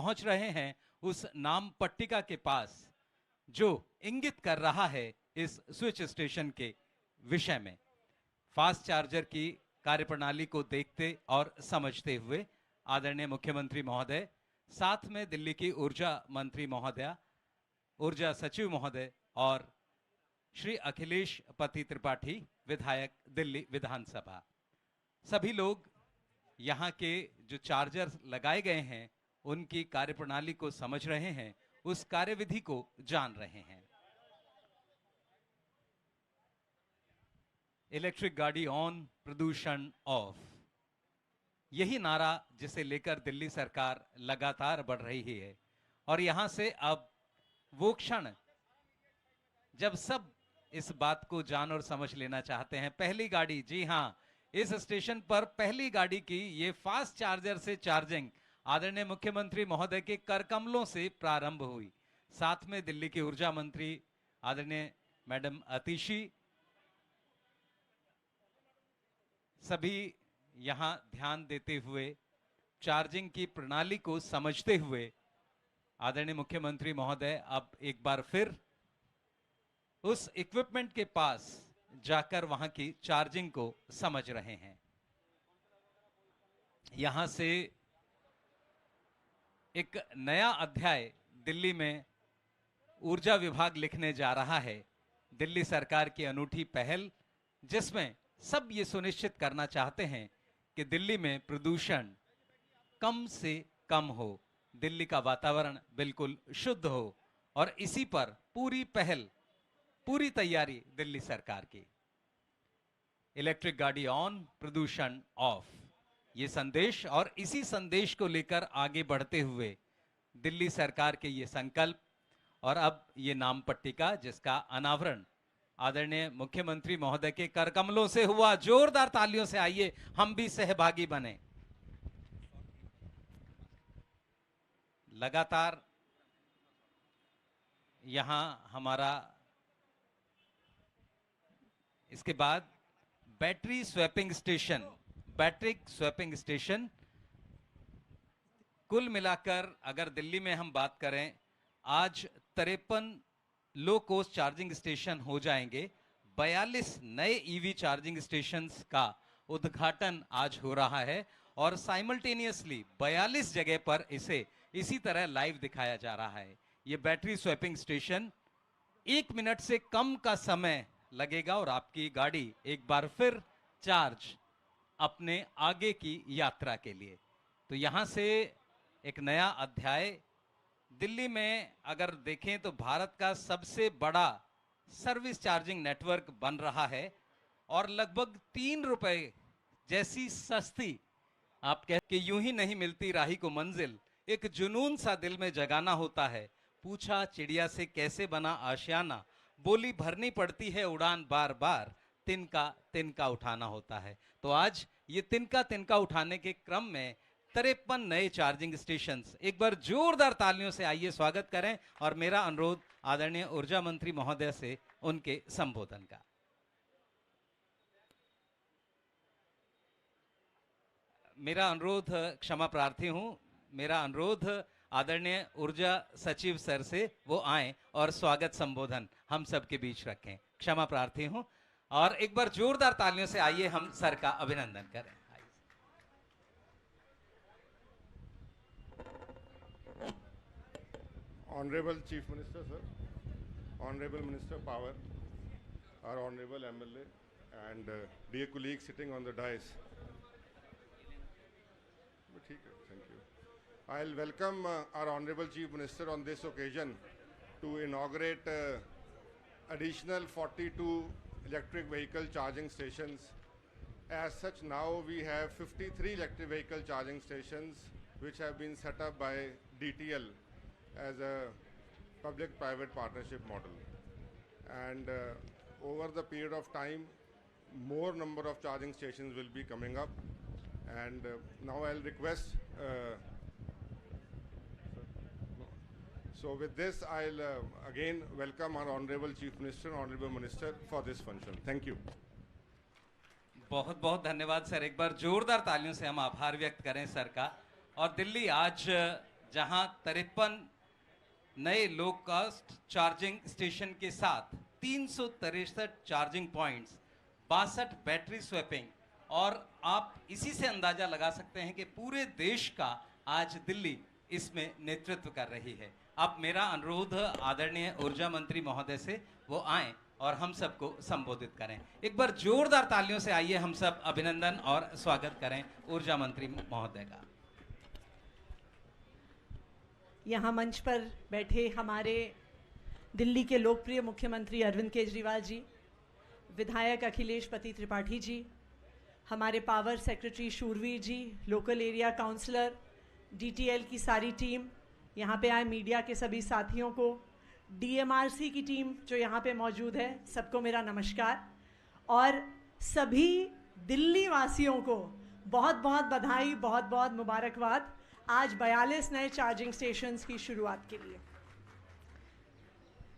पहुंच रहे हैं उस नाम पट्टिका के पास जो इंगित कर रहा है इस स्विच स्टेशन के विषय में। फास्ट चार्जर की कार्यप्रणाली को देखते और समझते हुए आदरणीय मुख्यमंत्री महोदय, साथ में दिल्ली की ऊर्जा मंत्री महोदया, ऊर्जा सचिव महोदय और श्री अखिलेश पति त्रिपाठी, विधायक दिल्ली विधानसभा, सभी लोग यहाँ के जो चार्जर लगाए गए हैं उनकी कार्यप्रणाली को समझ रहे हैं, उस कार्यविधि को जान रहे हैं। इलेक्ट्रिक गाड़ी ऑन, प्रदूषण ऑफ, यही नारा जिसे लेकर दिल्ली सरकार लगातार बढ़ रही है। और यहां से अब वो क्षण जब सब इस बात को जान और समझ लेना चाहते हैं। पहली गाड़ी, जी हां, इस स्टेशन पर पहली गाड़ी की ये फास्ट चार्जर से चार्जिंग आदरणीय मुख्यमंत्री महोदय के करकमलों से प्रारंभ हुई। साथ में दिल्ली की ऊर्जा मंत्री आदरणीय मैडम अतिशी, सभी यहां ध्यान देते हुए, चार्जिंग की प्रणाली को समझते हुए आदरणीय मुख्यमंत्री महोदय अब एक बार फिर उस इक्विपमेंट के पास जाकर वहां की चार्जिंग को समझ रहे हैं। यहां से एक नया अध्याय दिल्ली में ऊर्जा विभाग लिखने जा रहा है। दिल्ली सरकार की अनूठी पहल, जिसमें सब ये सुनिश्चित करना चाहते हैं कि दिल्ली में प्रदूषण कम से कम हो, दिल्ली का वातावरण बिल्कुल शुद्ध हो, और इसी पर पूरी पहल, पूरी तैयारी दिल्ली सरकार की। इलेक्ट्रिक गाड़ी ऑन, प्रदूषण ऑफ, ये संदेश और इसी संदेश को लेकर आगे बढ़ते हुए दिल्ली सरकार के ये संकल्प और अब ये नाम पट्टिका जिसका अनावरण आदरणीय मुख्यमंत्री महोदय के करकमलों से हुआ। जोरदार तालियों से आइए हम भी सहभागी बने। लगातार यहां हमारा इसके बाद battery swapping station, battery swapping station, कुल मिलाकर अगर दिल्ली में हम बात करें, आज 53 लो कॉस्ट चार्जिंग स्टेशन हो जाएंगे। 42 नए ईवी चार्जिंग स्टेशंस का उद्घाटन आज हो रहा है और साइमल्टेनियसली 42 जगह पर इसे इसी तरह लाइव दिखाया जा रहा है। ये बैटरी स्वैपिंग स्टेशन 1 मिनट से कम का समय लगेगा और आपकी गाड़ी एक बार फिर चार्ज अपने आगे की यात्रा के लिए। तो यहां से एक नया अध्याय दिल्ली में अगर देखें तो भारत का सबसे बड़ा सर्विस चार्जिंग नेटवर्क बन रहा है और लगभग 3 रुपए जैसी सस्ती, आप कह कि यूं ही नहीं मिलती राही को मंजिल, एक जुनून सा दिल में जगाना होता है। पूछा चिड़िया से कैसे बना आशियाना, बोली भरनी पड़ती है उड़ान बार बार, तिनका तिनका उठाना होता है। तो आज ये तिनका तिनका उठाने के क्रम में 53 नए चार्जिंग स्टेशंस, एक बार जोरदार तालियों से आइए स्वागत करें और मेरा अनुरोध आदरणीय ऊर्जा मंत्री महोदय से उनके संबोधन का। मेरा अनुरोध, क्षमा प्रार्थी हूं, मेरा अनुरोध आदरणीय ऊर्जा सचिव सर से वो आए और स्वागत संबोधन हम सबके बीच रखें। क्षमा प्रार्थी हूं और एक बार जोरदार तालियों से आइए हम सर का अभिनंदन करें। Honorable Chief Minister, sir, Honorable Minister Power, our Honorable MLA, and dear colleagues sitting on the dais. Thank you. I'll welcome our Honorable Chief Minister on this occasion to inaugurate additional 42 electric vehicle charging stations. As such, now we have 53 electric vehicle charging stations which have been set up by DTL as a public-private partnership model. And over the period of time, more number of charging stations will be coming up. And now I'll request, so with this, I'll again welcome our Honorable Chief Minister, Honorable Minister for this function. Thank you. बहुत बहुत धन्यवाद sir. एक बार जोरदार तालियों से हम आभार व्यक्त करें सर का। और दिल्ली आज जहां 53 नए लो कॉस्ट चार्जिंग स्टेशन के साथ 363 चार्जिंग पॉइंट्स, 62 बैटरी स्वैपिंग, और आप इसी से अंदाजा लगा सकते हैं कि पूरे देश का आज दिल्ली इसमें नेतृत्व कर रही है। अब मेरा अनुरोध आदरणीय ऊर्जा मंत्री महोदय से वो आएं और हम सबको संबोधित करें। एक बार जोरदार तालियों से आइए हम सब अभिनंदन और स्वागत करें ऊर्जा मंत्री महोदय का। यहाँ मंच पर बैठे हमारे दिल्ली के लोकप्रिय मुख्यमंत्री अरविंद केजरीवाल जी, विधायक अखिलेश पति त्रिपाठी जी, हमारे पावर सेक्रेटरी शूरवीर जी, लोकल एरिया काउंसलर, डीटीएल की सारी टीम, यहाँ पे आए मीडिया के सभी साथियों को, डीएमआरसी की टीम जो यहाँ पे मौजूद है, सबको मेरा नमस्कार। और सभी दिल्ली वासियों को बहुत बहुत बधाई, बहुत बहुत मुबारकबाद आज 42 नए चार्जिंग स्टेशंस की शुरुआत के लिए।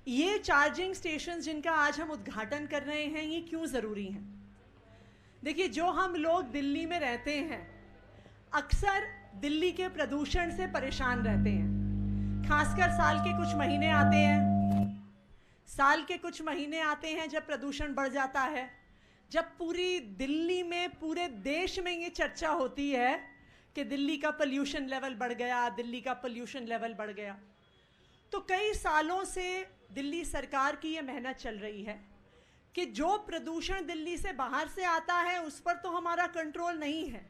ये चार्जिंग स्टेशंस जिनका आज हम उद्घाटन कर रहे हैं, ये क्यों ज़रूरी हैं? देखिए, जो हम लोग दिल्ली में रहते हैं अक्सर दिल्ली के प्रदूषण से परेशान रहते हैं। खासकर साल के कुछ महीने आते हैं जब प्रदूषण बढ़ जाता है, जब पूरी दिल्ली में, पूरे देश में ये चर्चा होती है कि दिल्ली का पोल्यूशन लेवल बढ़ गया, दिल्ली का पोल्यूशन लेवल बढ़ गया। तो कई सालों से दिल्ली सरकार की ये मेहनत चल रही है कि जो प्रदूषण दिल्ली से बाहर से आता है उस पर तो हमारा कंट्रोल नहीं है,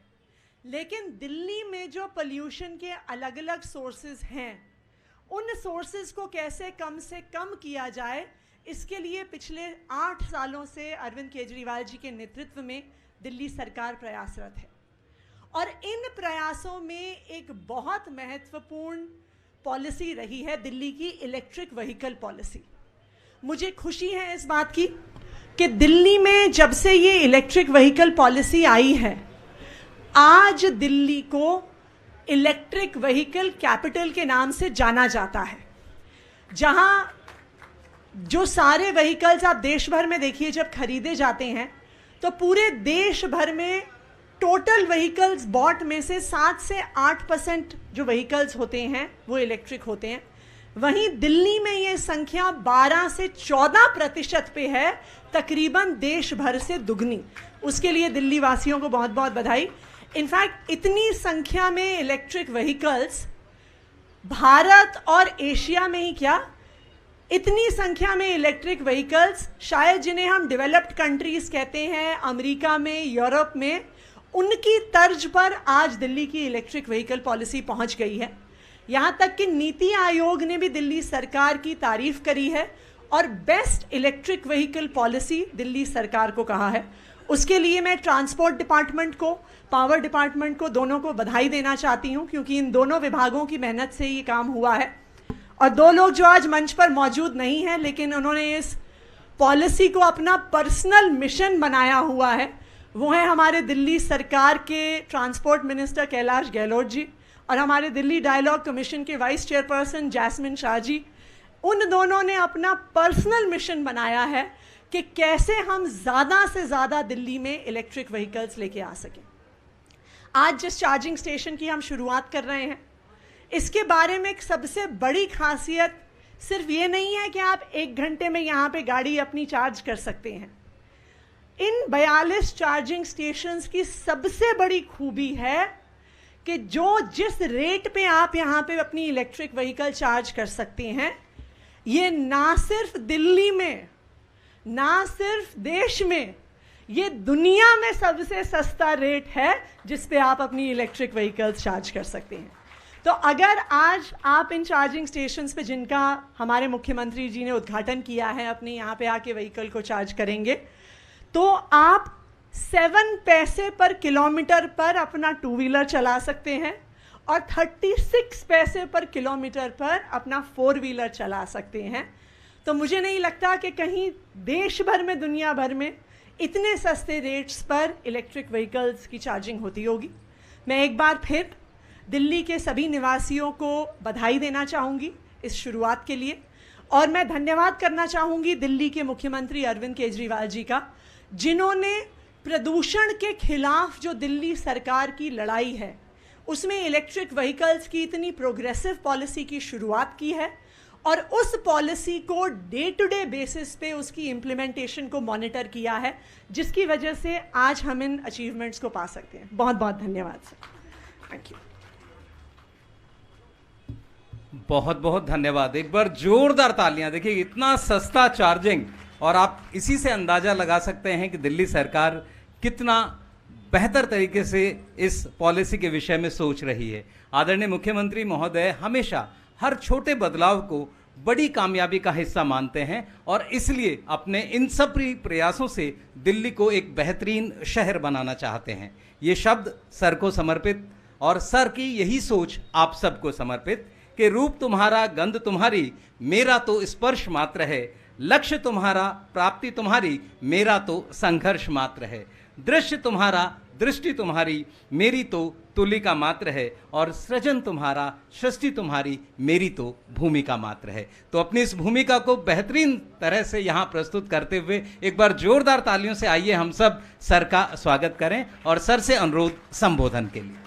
लेकिन दिल्ली में जो पोल्यूशन के अलग अलग सोर्सेज हैं, उन सोर्सेज को कैसे कम से कम किया जाए, इसके लिए पिछले 8 सालों से अरविंद केजरीवाल जी के नेतृत्व में दिल्ली सरकार प्रयासरत है। और इन प्रयासों में एक बहुत महत्वपूर्ण पॉलिसी रही है दिल्ली की इलेक्ट्रिक व्हीकल पॉलिसी। मुझे खुशी है इस बात की कि दिल्ली में जब से ये इलेक्ट्रिक व्हीकल पॉलिसी आई है, आज दिल्ली को इलेक्ट्रिक व्हीकल कैपिटल के नाम से जाना जाता है। जहां जो सारे व्हीकल्स आप देश भर में देखिए, जब खरीदे जाते हैं तो पूरे देश भर में टोटल व्हीकल्स बॉट में से 7 से 8% जो व्हीकल्स होते हैं वो इलेक्ट्रिक होते हैं। वहीं दिल्ली में ये संख्या 12 से 14% पे है, तकरीबन देश भर से दुगनी। उसके लिए दिल्ली वासियों को बहुत बहुत बधाई। इनफैक्ट इतनी संख्या में इलेक्ट्रिक व्हीकल्स भारत और एशिया में ही क्या, इतनी संख्या में इलेक्ट्रिक व्हीकल्स शायद जिन्हें हम डेवलप्ड कंट्रीज कहते हैं, अमेरिका में, यूरोप में, उनकी तर्ज पर आज दिल्ली की इलेक्ट्रिक व्हीकल पॉलिसी पहुंच गई है। यहाँ तक कि नीति आयोग ने भी दिल्ली सरकार की तारीफ करी है और best electric vehicle policy Delhi सरकार को कहा है। उसके लिए मैं ट्रांसपोर्ट डिपार्टमेंट को, पावर डिपार्टमेंट को, दोनों को बधाई देना चाहती हूँ, क्योंकि इन दोनों विभागों की मेहनत से ये काम हुआ है। और 2 लोग जो आज मंच पर मौजूद नहीं हैं, लेकिन उन्होंने इस पॉलिसी को अपना पर्सनल मिशन बनाया हुआ है, वो है हमारे दिल्ली सरकार के ट्रांसपोर्ट मिनिस्टर कैलाश गहलोत जी और हमारे दिल्ली डायलॉग कमीशन के vice chairperson jasmine Shah ji. उन दोनों ने अपना पर्सनल मिशन बनाया है कि कैसे हम ज़्यादा से ज़्यादा दिल्ली में इलेक्ट्रिक व्हीकल्स लेके आ सकें। आज जिस चार्जिंग स्टेशन की हम शुरुआत कर रहे हैं, इसके बारे में एक सबसे बड़ी खासियत सिर्फ ये नहीं है कि आप 1 घंटे में यहाँ पे गाड़ी अपनी चार्ज कर सकते हैं। इन 42 चार्जिंग स्टेशंस की सबसे बड़ी खूबी है कि जिस रेट पे आप यहाँ पे अपनी इलेक्ट्रिक व्हीकल चार्ज कर सकते हैं, ये ना सिर्फ दिल्ली में, ना सिर्फ देश में, ये दुनिया में सबसे सस्ता रेट है जिस पे आप अपनी इलेक्ट्रिक व्हीकल्स चार्ज कर सकते हैं। तो अगर आज आप इन चार्जिंग स्टेशंस पे, जिनका हमारे मुख्यमंत्री जी ने उद्घाटन किया है, अपने यहाँ पे आके व्हीकल को चार्ज करेंगे, तो आप 7 पैसे पर किलोमीटर पर अपना 2 व्हीलर चला सकते हैं और 36 पैसे पर किलोमीटर पर अपना 4 व्हीलर चला सकते हैं। तो मुझे नहीं लगता कि कहीं देश भर में, दुनिया भर में इतने सस्ते रेट्स पर इलेक्ट्रिक व्हीकल्स की चार्जिंग होती होगी। मैं एक बार फिर दिल्ली के सभी निवासियों को बधाई देना चाहूँगी इस शुरुआत के लिए, और मैं धन्यवाद करना चाहूँगी दिल्ली के मुख्यमंत्री अरविंद केजरीवाल जी का, जिन्होंने प्रदूषण के खिलाफ जो दिल्ली सरकार की लड़ाई है उसमें इलेक्ट्रिक व्हीकल्स की इतनी प्रोग्रेसिव पॉलिसी की शुरुआत की है और उस पॉलिसी को डे टू डे बेसिस पे उसकी इम्प्लीमेंटेशन को मॉनिटर किया है, जिसकी वजह से आज हम इन अचीवमेंट्स को पा सकते हैं। बहुत बहुत धन्यवाद सर। Thank you. बहुत बहुत धन्यवाद। एक बार जोरदार तालियां। देखिए इतना सस्ता चार्जिंग, और आप इसी से अंदाजा लगा सकते हैं कि दिल्ली सरकार कितना बेहतर तरीके से इस पॉलिसी के विषय में सोच रही है। आदरणीय मुख्यमंत्री महोदय हमेशा हर छोटे बदलाव को बड़ी कामयाबी का हिस्सा मानते हैं और इसलिए अपने इन सब प्रयासों से दिल्ली को एक बेहतरीन शहर बनाना चाहते हैं। ये शब्द सर को समर्पित, और सर की यही सोच आप सबको समर्पित कि रूप तुम्हारा गंध तुम्हारी, मेरा तो स्पर्श मात्र है, लक्ष्य तुम्हारा प्राप्ति तुम्हारी, मेरा तो संघर्ष मात्र है, दृश्य तुम्हारा दृष्टि तुम्हारी, मेरी तो तुलिका मात्र है, और सृजन तुम्हारा सृष्टि तुम्हारी, मेरी तो भूमिका मात्र है। तो अपनी इस भूमिका को बेहतरीन तरह से यहाँ प्रस्तुत करते हुए एक बार जोरदार तालियों से आइए हम सब सर का स्वागत करें और सर से अनुरोध संबोधन के लिए।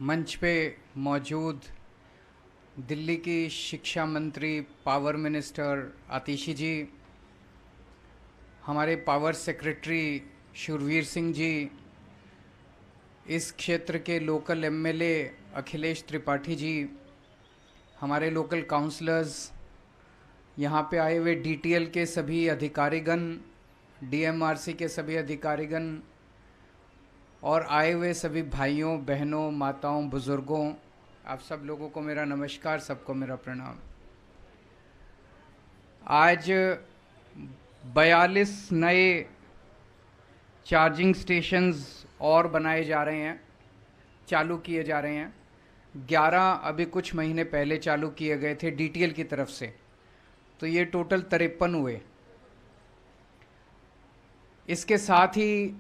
मंच पे मौजूद दिल्ली की शिक्षा मंत्री, पावर मिनिस्टर आतिशी जी, हमारे पावर सेक्रेटरी शूरवीर सिंह जी, इस क्षेत्र के लोकल एमएलए अखिलेश त्रिपाठी जी, हमारे लोकल काउंसलर्स, यहाँ पे आए हुए डीटीएल के सभी अधिकारीगण, डीएमआरसी के सभी अधिकारीगण, और आए हुए सभी भाइयों बहनों माताओं बुज़ुर्गों, आप सब लोगों को मेरा नमस्कार, सबको मेरा प्रणाम। आज 42 नए चार्जिंग स्टेशंस और बनाए जा रहे हैं, चालू किए जा रहे हैं। 11 अभी कुछ महीने पहले चालू किए गए थे डीटीएल की तरफ से, तो ये टोटल 53 हुए। इसके साथ ही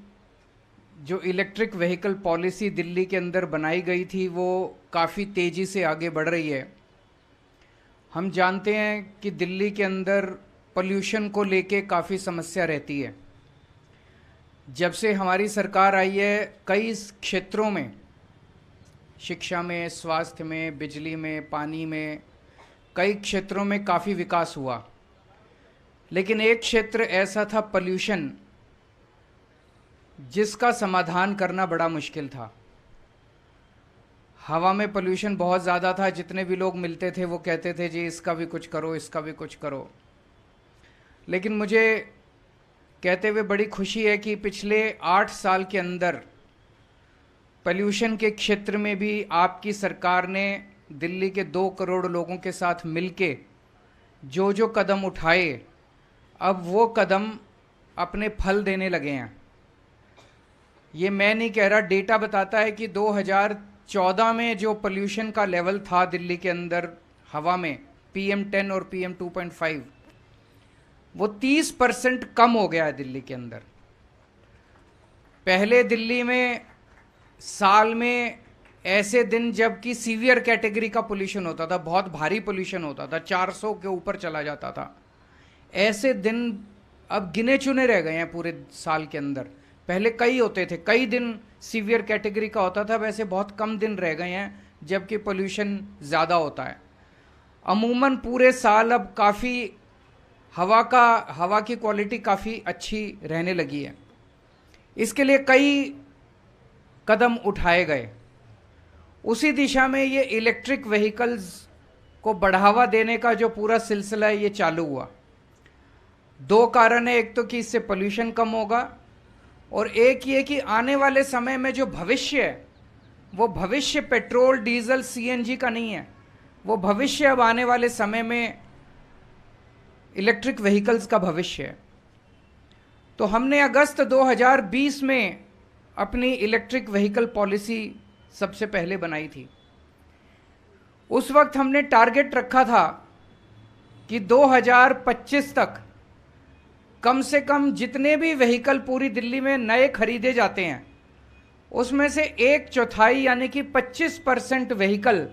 जो इलेक्ट्रिक व्हीकल पॉलिसी दिल्ली के अंदर बनाई गई थी वो काफ़ी तेज़ी से आगे बढ़ रही है। हम जानते हैं कि दिल्ली के अंदर पोल्यूशन को लेके काफ़ी समस्या रहती है। जब से हमारी सरकार आई है, कई क्षेत्रों में, शिक्षा में, स्वास्थ्य में, बिजली में, पानी में, कई क्षेत्रों में काफ़ी विकास हुआ। लेकिन एक क्षेत्र ऐसा था पोल्यूशन, जिसका समाधान करना बड़ा मुश्किल था। हवा में पोल्यूशन बहुत ज़्यादा था, जितने भी लोग मिलते थे वो कहते थे जी इसका भी कुछ करो, इसका भी कुछ करो। लेकिन मुझे कहते हुए बड़ी खुशी है कि पिछले 8 साल के अंदर पोल्यूशन के क्षेत्र में भी आपकी सरकार ने दिल्ली के 2 करोड़ लोगों के साथ मिलके जो जो कदम उठाए, अब वो कदम अपने फल देने लगे हैं। ये मैं नहीं कह रहा, डेटा बताता है कि 2014 में जो पोल्यूशन का लेवल था दिल्ली के अंदर हवा में, PM10 और PM2.5, वो 30% कम हो गया है दिल्ली के अंदर। पहले दिल्ली में साल में ऐसे दिन जबकि सीवियर कैटेगरी का पोल्यूशन होता था, बहुत भारी पोल्यूशन होता था, 400 के ऊपर चला जाता था। ऐसे दिन अब गिने चुने रह गए हैं पूरे साल के अंदर। पहले कई होते थे, कई दिन सीवियर कैटेगरी का होता था, वैसे बहुत कम दिन रह गए हैं जबकि पोल्यूशन ज़्यादा होता है। अमूमन पूरे साल अब काफ़ी हवा की क्वालिटी काफ़ी अच्छी रहने लगी है। इसके लिए कई कदम उठाए गए। उसी दिशा में ये इलेक्ट्रिक व्हीकल्स को बढ़ावा देने का जो पूरा सिलसिला है ये चालू हुआ। 2 कारण है, एक तो कि इससे पोल्यूशन कम होगा, और एक ये कि आने वाले समय में जो भविष्य है वो भविष्य पेट्रोल डीजल CNG का नहीं है, वो भविष्य अब आने वाले समय में इलेक्ट्रिक व्हीकल्स का भविष्य है। तो हमने अगस्त 2020 में अपनी इलेक्ट्रिक व्हीकल पॉलिसी सबसे पहले बनाई थी। उस वक्त हमने टारगेट रखा था कि 2025 तक कम से कम जितने भी व्हीकल पूरी दिल्ली में नए खरीदे जाते हैं उसमें से 1/4 यानी कि 25% व्हीकल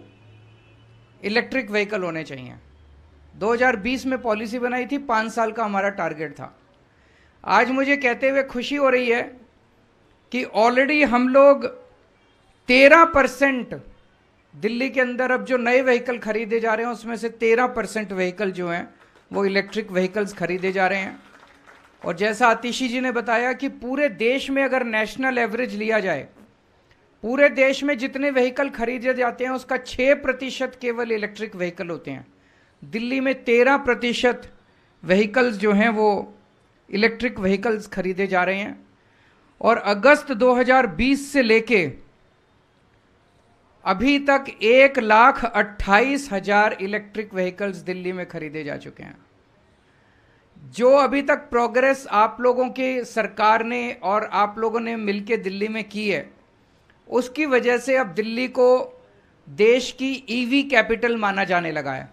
इलेक्ट्रिक व्हीकल होने चाहिए। 2020 में पॉलिसी बनाई थी, 5 साल का हमारा टारगेट था। आज मुझे कहते हुए खुशी हो रही है कि ऑलरेडी हम लोग 13% दिल्ली के अंदर अब जो नए व्हीकल खरीदे जा रहे हैं उसमें से 13% व्हीकल जो हैं वो इलेक्ट्रिक व्हीकल्स खरीदे जा रहे हैं। और जैसा आतिशी जी ने बताया कि पूरे देश में अगर नेशनल एवरेज लिया जाए, पूरे देश में जितने व्हीकल खरीदे जाते हैं उसका 6% केवल इलेक्ट्रिक व्हीकल होते हैं। दिल्ली में 13% व्हीकल्स जो हैं वो इलेक्ट्रिक व्हीकल्स खरीदे जा रहे हैं। और अगस्त 2020 से लेके अभी तक 1,28,000 इलेक्ट्रिक व्हीकल्स दिल्ली में खरीदे जा चुके हैं। जो अभी तक प्रोग्रेस आप लोगों की सरकार ने और आप लोगों ने मिलके दिल्ली में की है, उसकी वजह से अब दिल्ली को देश की ईवी कैपिटल माना जाने लगा है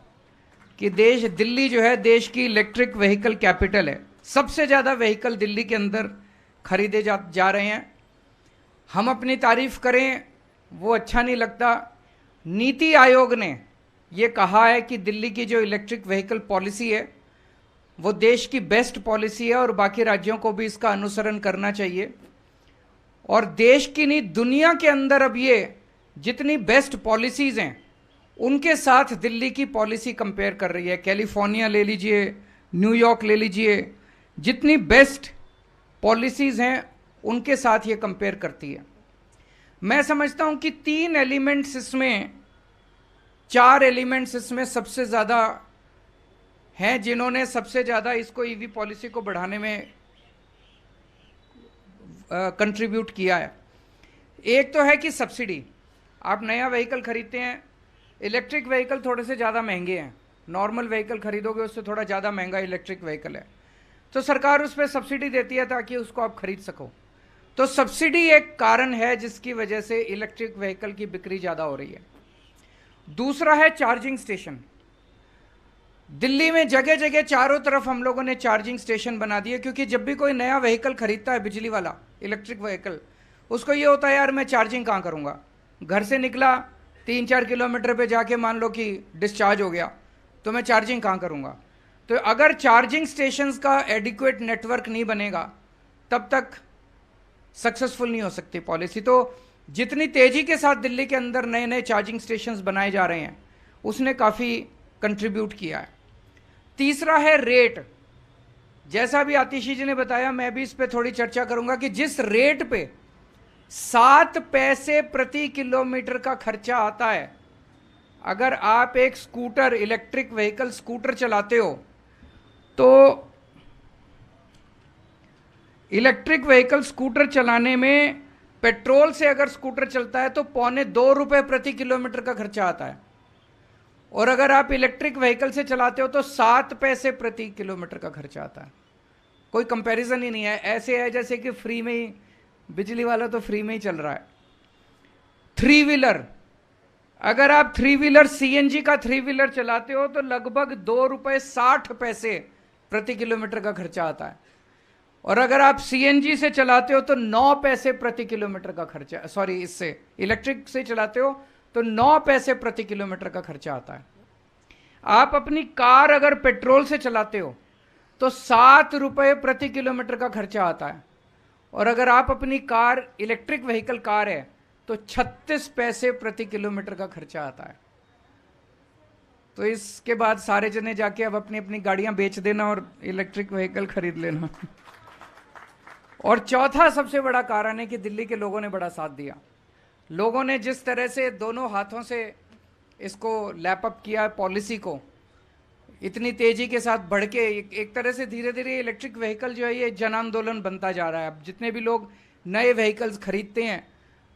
कि दिल्ली जो है देश की इलेक्ट्रिक व्हीकल कैपिटल है। सबसे ज़्यादा व्हीकल दिल्ली के अंदर खरीदे जा रहे हैं। हम अपनी तारीफ करें वो अच्छा नहीं लगता। नीति आयोग ने ये कहा है कि दिल्ली की जो इलेक्ट्रिक व्हीकल पॉलिसी है वो देश की बेस्ट पॉलिसी है और बाकी राज्यों को भी इसका अनुसरण करना चाहिए। और देश की नहीं, दुनिया के अंदर अब ये जितनी बेस्ट पॉलिसीज़ हैं उनके साथ दिल्ली की पॉलिसी कंपेयर कर रही है। कैलिफोर्निया ले लीजिए, न्यूयॉर्क ले लीजिए, जितनी बेस्ट पॉलिसीज़ हैं उनके साथ ये कंपेयर करती है। मैं समझता हूं कि 3 एलिमेंट्स इसमें, 4 एलिमेंट्स इसमें सबसे ज़्यादा हैं जिन्होंने सबसे ज़्यादा इसको ईवी पॉलिसी को बढ़ाने में कंट्रीब्यूट किया है। एक तो है कि सब्सिडी। आप नया व्हीकल खरीदते हैं, इलेक्ट्रिक व्हीकल थोड़े से ज़्यादा महंगे हैं, नॉर्मल व्हीकल खरीदोगे उससे थोड़ा ज़्यादा महंगा इलेक्ट्रिक व्हीकल है, तो सरकार उस पर सब्सिडी देती है ताकि उसको आप खरीद सको। तो सब्सिडी एक कारण है जिसकी वजह से इलेक्ट्रिक व्हीकल की बिक्री ज़्यादा हो रही है। दूसरा है चार्जिंग स्टेशन। दिल्ली में जगह जगह चारों तरफ हम लोगों ने चार्जिंग स्टेशन बना दिए, क्योंकि जब भी कोई नया व्हीकल खरीदता है बिजली वाला इलेक्ट्रिक व्हीकल, उसको ये होता है यार मैं चार्जिंग कहाँ करूँगा। घर से निकला 3-4 किलोमीटर पे जाके मान लो कि डिस्चार्ज हो गया, तो मैं चार्जिंग कहाँ करूँगा। तो अगर चार्जिंग स्टेशंस का एडिक्वेट नेटवर्क नहीं बनेगा तब तक सक्सेसफुल नहीं हो सकती पॉलिसी। तो जितनी तेज़ी के साथ दिल्ली के अंदर नए नए चार्जिंग स्टेशंस बनाए जा रहे हैं उसने काफ़ी कंट्रीब्यूट किया है। तीसरा है रेट। जैसा भी आतिशी जी ने बताया, मैं भी इस पे थोड़ी चर्चा करूंगा कि जिस रेट पे 7 पैसे प्रति किलोमीटर का खर्चा आता है, अगर आप एक स्कूटर, इलेक्ट्रिक व्हीकल स्कूटर चलाते हो तो इलेक्ट्रिक व्हीकल स्कूटर चलाने में पेट्रोल से अगर स्कूटर चलता है तो 1.25 रुपये प्रति किलोमीटर का खर्चा आता है, और अगर आप इलेक्ट्रिक व्हीकल से चलाते हो तो 7 पैसे प्रति किलोमीटर का खर्चा आता है। कोई कंपैरिजन ही नहीं है। ऐसे है जैसे कि फ्री में ही, बिजली वाला तो फ्री में ही चल रहा है। 3 व्हीलर, अगर आप 3 व्हीलर CNG का 3 व्हीलर चलाते हो तो लगभग 2 रुपये 60 पैसे प्रति किलोमीटर का खर्चा आता है, और अगर आप CNG से चलाते हो तो 9 पैसे प्रति किलोमीटर का खर्चा, सॉरी इससे इलेक्ट्रिक से चलाते हो तो 9 पैसे प्रति किलोमीटर का खर्चा आता है। आप अपनी कार अगर पेट्रोल से चलाते हो तो 7 रुपये प्रति किलोमीटर का खर्चा आता है, और अगर आप अपनी कार इलेक्ट्रिक व्हीकल कार है तो 36 पैसे प्रति किलोमीटर का खर्चा आता है। तो इसके बाद सारे जने जाके अब अपनी अपनी गाड़ियां बेच देना और इलेक्ट्रिक व्हीकल खरीद लेना। और चौथा सबसे बड़ा कारण है कि दिल्ली के लोगों ने बड़ा साथ दिया। लोगों ने जिस तरह से दोनों हाथों से इसको लैपअप किया पॉलिसी को, इतनी तेजी के साथ बढ़ के एक तरह से धीरे धीरे इलेक्ट्रिक व्हीकल जो है ये जन आंदोलन बनता जा रहा है। अब जितने भी लोग नए व्हीकल्स खरीदते हैं,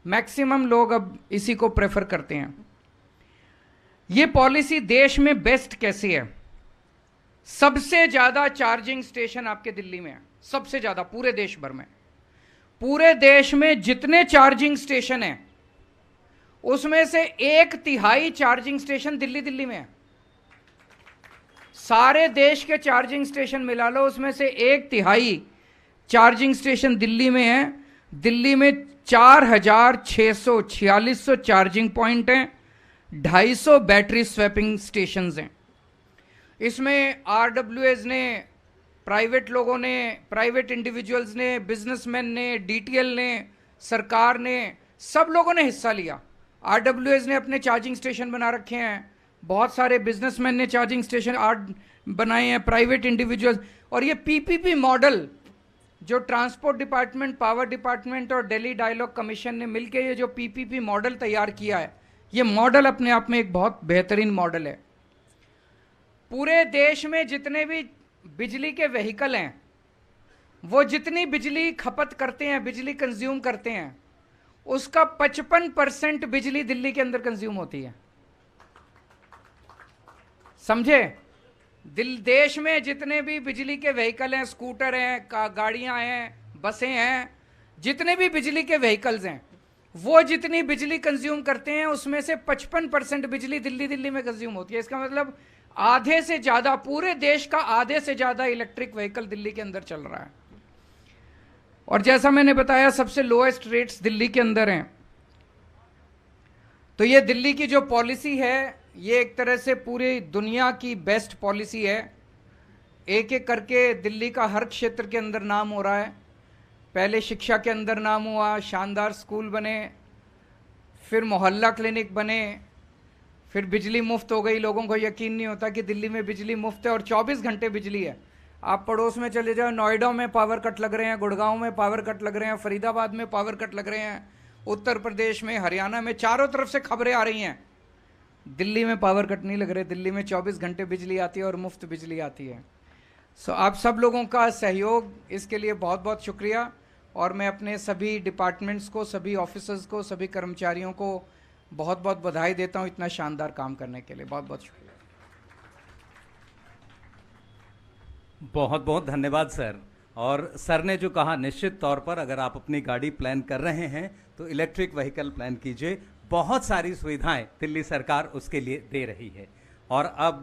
मैक्सिमम लोग अब इसी को प्रेफर करते हैं। ये पॉलिसी देश में बेस्ट कैसी है? सबसे ज़्यादा चार्जिंग स्टेशन आपके दिल्ली में है, सबसे ज़्यादा पूरे देश भर में। पूरे देश में जितने चार्जिंग स्टेशन हैं उसमें से 1/3 चार्जिंग स्टेशन दिल्ली में है। सारे देश के चार्जिंग स्टेशन मिला लो, उसमें से 1/3 चार्जिंग स्टेशन दिल्ली में है। दिल्ली में 4,646 चार्जिंग पॉइंट हैं, 250 बैटरी स्वैपिंग स्टेशंस हैं। इसमें RWAs ने, प्राइवेट लोगों ने, प्राइवेट इंडिविजुअल्स ने, बिजनेसमैन ने, DTL ने, सरकार ने, सब लोगों ने हिस्सा लिया। RWAs ने अपने चार्जिंग स्टेशन बना रखे हैं, बहुत सारे बिजनेसमैन ने चार्जिंग स्टेशन बनाए हैं, प्राइवेट इंडिविजुअल्स। और ये PPP मॉडल जो ट्रांसपोर्ट डिपार्टमेंट, पावर डिपार्टमेंट और दिल्ली डायलॉग कमीशन ने मिलकर ये जो PPP मॉडल तैयार किया है, ये मॉडल अपने आप में एक बहुत बेहतरीन मॉडल है। पूरे देश में जितने भी बिजली के व्हीकल हैं, वो जितनी बिजली खपत करते हैं, बिजली कंज्यूम करते हैं, उसका 55% बिजली दिल्ली के अंदर कंज्यूम होती है। समझे? देश में जितने भी बिजली के व्हीकल हैं, स्कूटर हैं, गाड़ियां हैं, बसें हैं, जितने भी बिजली के व्हीकल्स हैं, वो जितनी बिजली कंज्यूम करते हैं उसमें से 55% बिजली दिल्ली में कंज्यूम होती है। इसका मतलब आधे से ज्यादा, पूरे देश का आधे से ज्यादा इलेक्ट्रिक व्हीकल दिल्ली के अंदर चल रहा है। और जैसा मैंने बताया, सबसे लोएस्ट रेट्स दिल्ली के अंदर हैं। तो ये दिल्ली की जो पॉलिसी है, ये एक तरह से पूरी दुनिया की बेस्ट पॉलिसी है। एक एक करके दिल्ली का हर क्षेत्र के अंदर नाम हो रहा है। पहले शिक्षा के अंदर नाम हुआ, शानदार स्कूल बने, फिर मोहल्ला क्लिनिक बने, फिर बिजली मुफ्त हो गई। लोगों को यकीन नहीं होता कि दिल्ली में बिजली मुफ्त है और 24 घंटे बिजली है। आप पड़ोस में चले जाओ, नोएडा में पावर कट लग रहे हैं, गुड़गांव में पावर कट लग रहे हैं, फरीदाबाद में पावर कट लग रहे हैं, उत्तर प्रदेश में, हरियाणा में, चारों तरफ से खबरें आ रही हैं। दिल्ली में पावर कट नहीं लग रहे, दिल्ली में 24 घंटे बिजली आती है और मुफ्त बिजली आती है। सो आप सब लोगों का सहयोग, इसके लिए बहुत बहुत शुक्रिया। और मैं अपने सभी डिपार्टमेंट्स को, सभी ऑफिसर्स को, सभी कर्मचारियों को बहुत बहुत बधाई देता हूँ इतना शानदार काम करने के लिए। बहुत बहुत शुक्रिया। बहुत बहुत धन्यवाद सर। और सर ने जो कहा, निश्चित तौर पर अगर आप अपनी गाड़ी प्लान कर रहे हैं तो इलेक्ट्रिक व्हीकल प्लान कीजिए। बहुत सारी सुविधाएं दिल्ली सरकार उसके लिए दे रही है। और अब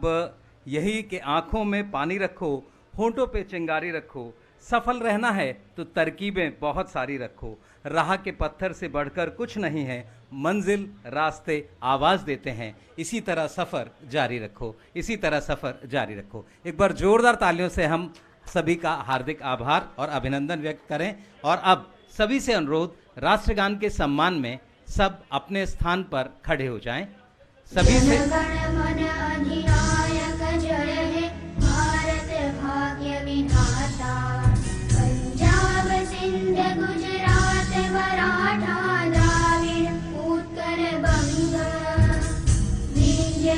यही कि आंखों में पानी रखो, होंठों पे चिंगारी रखो, सफल रहना है तो तरकीबें बहुत सारी रखो। राह के पत्थर से बढ़कर कुछ नहीं है, मंजिल रास्ते आवाज़ देते हैं। इसी तरह सफ़र जारी रखो, इसी तरह सफ़र जारी रखो। एक बार जोरदार तालियों से हम सभी का हार्दिक आभार और अभिनंदन व्यक्त करें। और अब सभी से अनुरोध, राष्ट्रगान के सम्मान में सब अपने स्थान पर खड़े हो जाएं। सभी से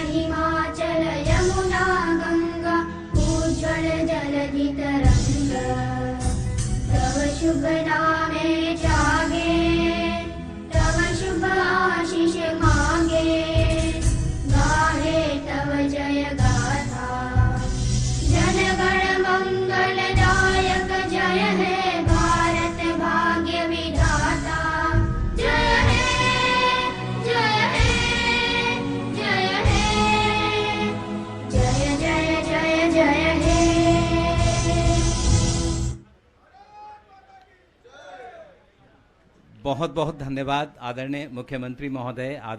हिमाचल यमुना गंगा उज्ज्वल जलधि तरंग, तव शुभ नामे जागे, तव शुभ आशीष मांगे, गाहे तव जय गाथा। जन गण मंगल दायक जय है भारत भाग्य विधाता। जय है, जय है, जय है, जय जय जय जय है। बहुत बहुत धन्यवाद आदरणीय मुख्यमंत्री महोदय, आदरणीय